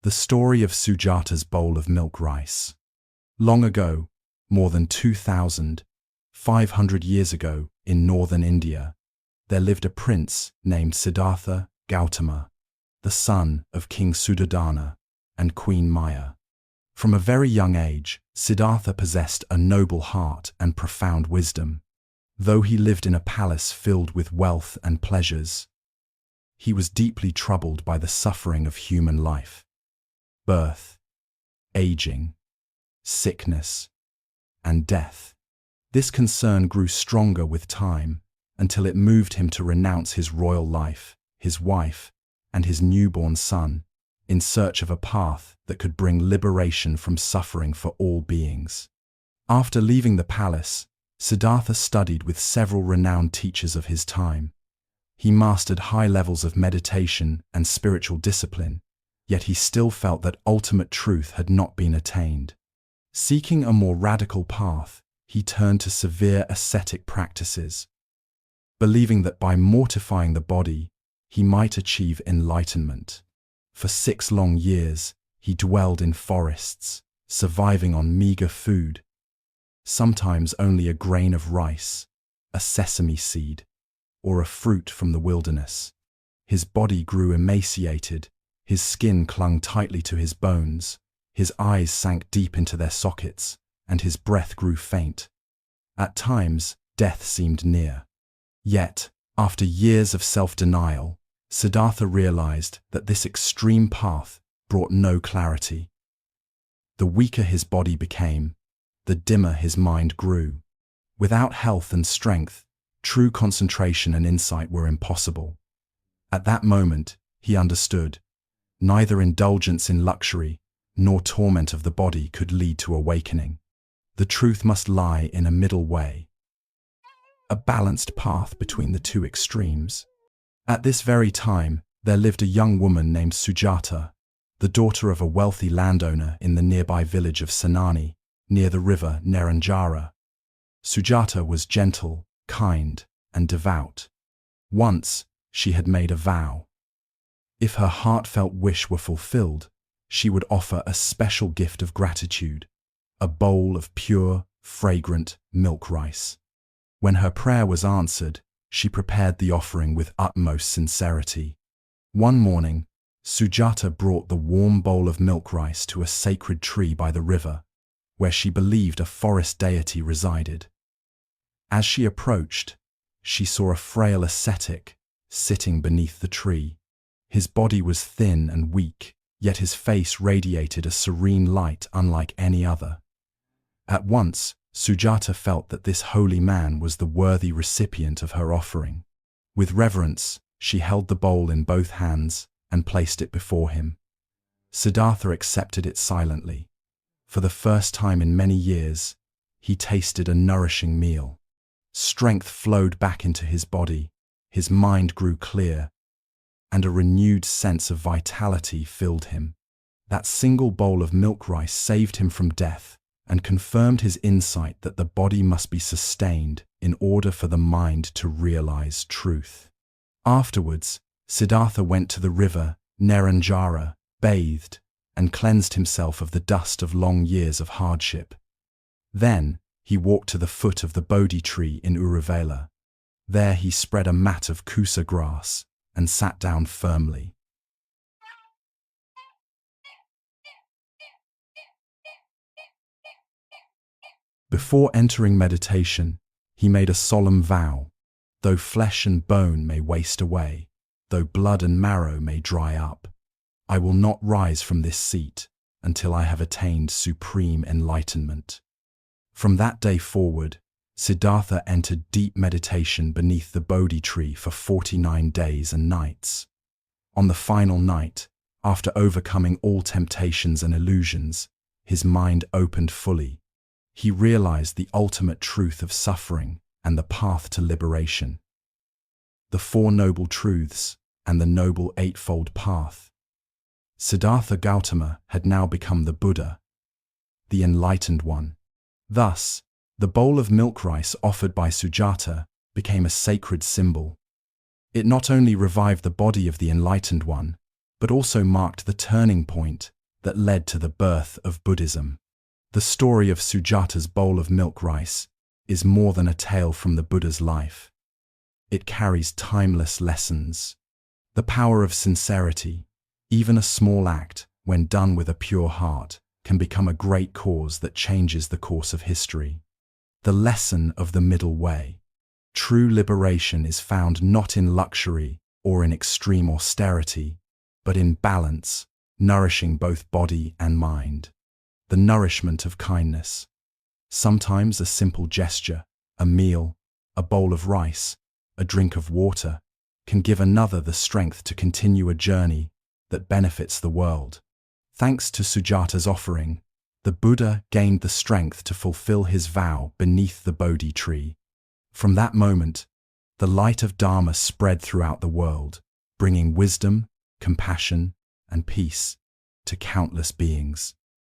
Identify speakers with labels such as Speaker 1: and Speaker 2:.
Speaker 1: The story of Sujata's bowl of milk rice. Long ago, more than 2,500 years ago, in northern India, there lived a prince named Siddhartha Gautama, the son of King Suddhodana and Queen Maya. From a very young age, Siddhartha possessed a noble heart and profound wisdom. Though he lived in a palace filled with wealth and pleasures, he was deeply troubled by the suffering of human life. Birth, aging, sickness, and death. This concern grew stronger with time until it moved him to renounce his royal life, his wife, and his newborn son in search of a path that could bring liberation from suffering for all beings. After leaving the palace, Siddhartha studied with several renowned teachers of his time. He mastered high levels of meditation and spiritual discipline, yet he still felt that ultimate truth had not been attained. Seeking a more radical path, he turned to severe ascetic practices, believing that by mortifying the body, he might achieve enlightenment. For 6 long years, he dwelled in forests, surviving on meager food, sometimes only a grain of rice, a sesame seed, or a fruit from the wilderness. His body grew emaciated, his skin clung tightly to his bones, his eyes sank deep into their sockets, and his breath grew faint. At times, death seemed near. Yet, after years of self-denial, Siddhartha realized that this extreme path brought no clarity. The weaker his body became, the dimmer his mind grew. Without health and strength, true concentration and insight were impossible. At that moment, he understood. Neither indulgence in luxury nor torment of the body could lead to awakening. The truth must lie in a middle way, a balanced path between the two extremes. At this very time, there lived a young woman named Sujata, the daughter of a wealthy landowner in the nearby village of Senani, near the river Neranjara. Sujata was gentle, kind, and devout. Once, she had made a vow. If her heartfelt wish were fulfilled, she would offer a special gift of gratitude, a bowl of pure, fragrant milk rice. When her prayer was answered, she prepared the offering with utmost sincerity. One morning, Sujata brought the warm bowl of milk rice to a sacred tree by the river, where she believed a forest deity resided. As she approached, she saw a frail ascetic sitting beneath the tree. His body was thin and weak, yet his face radiated a serene light unlike any other. At once, Sujata felt that this holy man was the worthy recipient of her offering. With reverence, she held the bowl in both hands and placed it before him. Siddhartha accepted it silently. For the first time in many years, he tasted a nourishing meal. Strength flowed back into his body, his mind grew clear, and a renewed sense of vitality filled him. That single bowl of milk rice saved him from death and confirmed his insight that the body must be sustained in order for the mind to realize truth. Afterwards, Siddhartha went to the river Neranjara, bathed, and cleansed himself of the dust of long years of hardship. Then, he walked to the foot of the Bodhi tree in Uruvela. There he spread a mat of kusa grass and sat down firmly. Before entering meditation, he made a solemn vow. Though flesh and bone may waste away, though blood and marrow may dry up, I will not rise from this seat until I have attained supreme enlightenment. From that day forward, Siddhartha entered deep meditation beneath the Bodhi tree for 49 days and nights. On the final night, after overcoming all temptations and illusions, his mind opened fully. He realized the ultimate truth of suffering and the path to liberation. The Four Noble Truths and the Noble Eightfold Path. Siddhartha Gautama had now become the Buddha, the Enlightened One. Thus, the bowl of milk rice offered by Sujata became a sacred symbol. It not only revived the body of the Enlightened One, but also marked the turning point that led to the birth of Buddhism. The story of Sujata's bowl of milk rice is more than a tale from the Buddha's life. It carries timeless lessons. The power of sincerity, even a small act, when done with a pure heart, can become a great cause that changes the course of history. The lesson of the middle way. True liberation is found not in luxury or in extreme austerity, but in balance, nourishing both body and mind. The nourishment of kindness. Sometimes a simple gesture, a meal, a bowl of rice, a drink of water, can give another the strength to continue a journey that benefits the world. Thanks to Sujata's offering, the Buddha gained the strength to fulfill his vow beneath the Bodhi tree. From that moment, the light of Dharma spread throughout the world, bringing wisdom, compassion, and peace to countless beings.